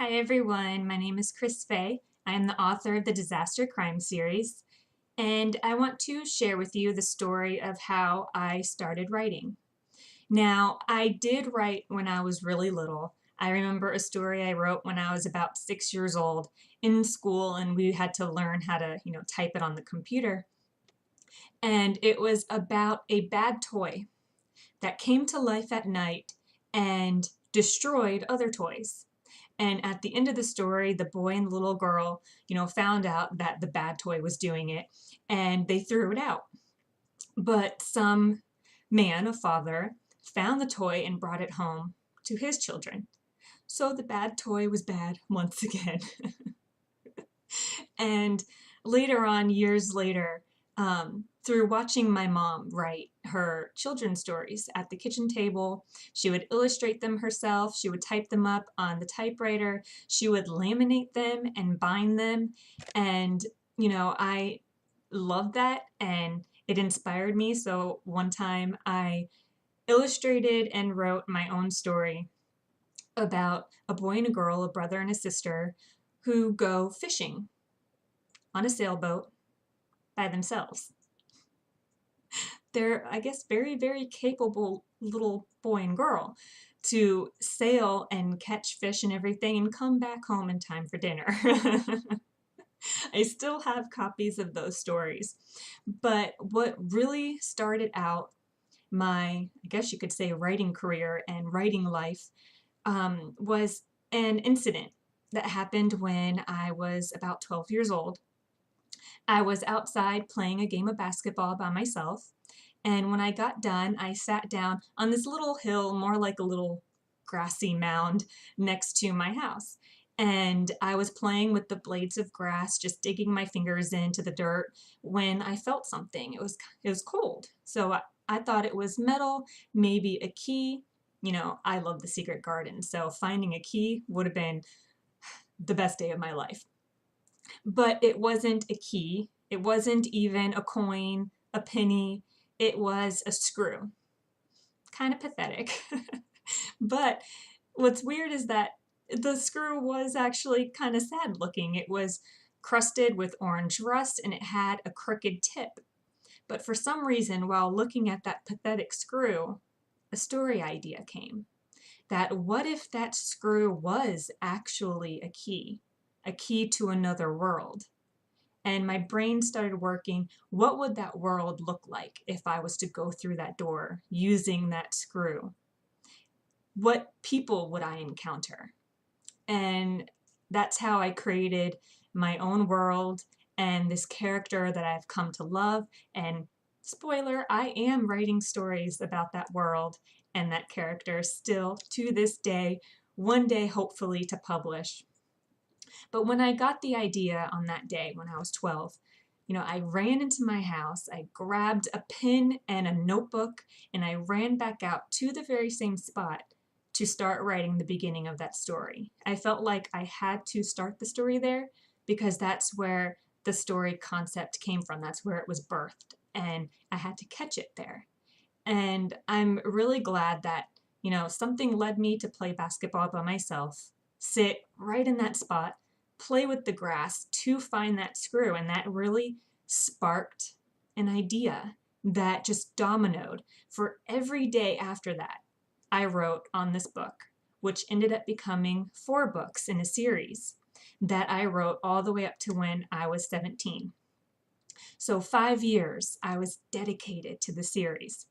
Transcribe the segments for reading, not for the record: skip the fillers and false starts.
Hi everyone, my name is Chrys. I am the author of the Disaster Crime series, and I want to share with you the story of how I started writing. Now, I did write when I was really little. I remember a story I wrote when I was about 6 years old in school, and we had to learn how to, type it on the computer. And it was about a bad toy that came to life at night and destroyed other toys. And at the end of the story, the boy and the little girl, found out that the bad toy was doing it and they threw it out. But some man, a father, found the toy and brought it home to his children. So the bad toy was bad once again. And later on, years later, through watching my mom write her children's stories at the kitchen table, she would illustrate them herself, she would type them up on the typewriter, she would laminate them and bind them. And, I loved that and it inspired me. So one time I illustrated and wrote my own story about a boy and a girl, a brother and a sister, who go fishing on a sailboat by themselves. They're, I guess, very, very capable little boy and girl to sail and catch fish and everything and come back home in time for dinner. I still have copies of those stories. But what really started out my, I guess you could say, writing career and writing life was an incident that happened when I was about 12 years old. I was outside playing a game of basketball by myself, and when I got done, I sat down on this little hill, more like a little grassy mound next to my house. And I was playing with the blades of grass, just digging my fingers into the dirt when I felt something. It was cold. So I thought it was metal, maybe a key. I love the secret garden, so finding a key would have been the best day of my life. But it wasn't a key. It wasn't even a coin, a penny. It was a screw. Kind of pathetic. But what's weird is that the screw was actually kind of sad looking. It was crusted with orange rust and it had a crooked tip. But for some reason, while looking at that pathetic screw, a story idea came. That what if that screw was actually a key to another world? And my brain started working. What would that world look like if I was to go through that door using that screw? What people would I encounter? And that's how I created my own world and this character that I've come to love. And spoiler, I am writing stories about that world and that character still to this day, one day hopefully to publish. But when I got the idea on that day when I was 12, I ran into my house, I grabbed a pen and a notebook, and I ran back out to the very same spot to start writing the beginning of that story. I felt like I had to start the story there because that's where the story concept came from. That's where it was birthed, and I had to catch it there. And I'm really glad that, something led me to play basketball by myself, sit right in that spot, play with the grass to find that screw. And that really sparked an idea that just dominoed. For every day after that, I wrote on this book, which ended up becoming 4 books in a series that I wrote all the way up to when I was 17. So 5 years I was dedicated to the series.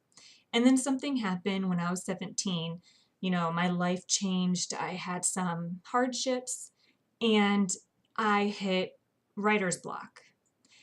And then something happened when I was 17. My life changed. I had some hardships and I hit writer's block.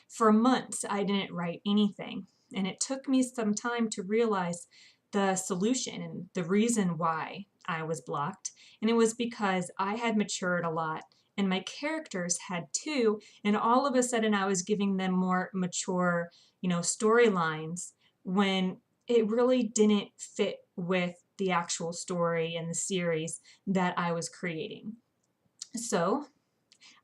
For months, I didn't write anything. And it took me some time to realize the solution and the reason why I was blocked. And it was because I had matured a lot and my characters had too. And all of a sudden, I was giving them more mature, storylines when it really didn't fit with the actual story and the series that I was creating. So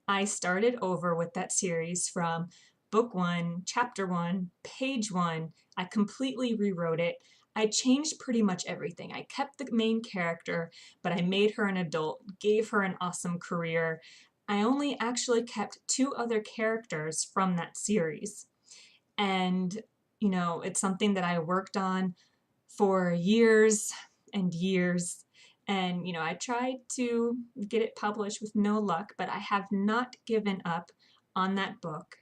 I started over with that series from book 1, chapter 1, page 1. I completely rewrote it. I changed pretty much everything. I kept the main character, but I made her an adult, gave her an awesome career. I only actually kept 2 other characters from that series. And, you know, it's something that I worked on for years and years. And, you know, I tried to get it published with no luck, but I have not given up on that book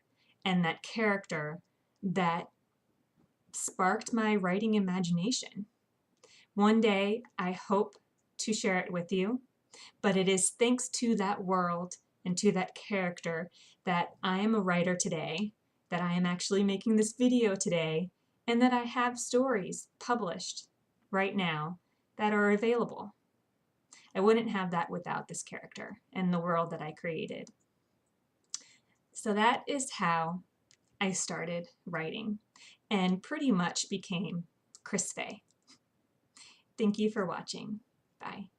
and that character that sparked my writing imagination. One day, I hope to share it with you, but it is thanks to that world and to that character that I am a writer today, that I am actually making this video today, and that I have stories published right now that are available. I wouldn't have that without this character and the world that I created. So that is how I started writing and pretty much became Chrys. Thank you for watching. Bye.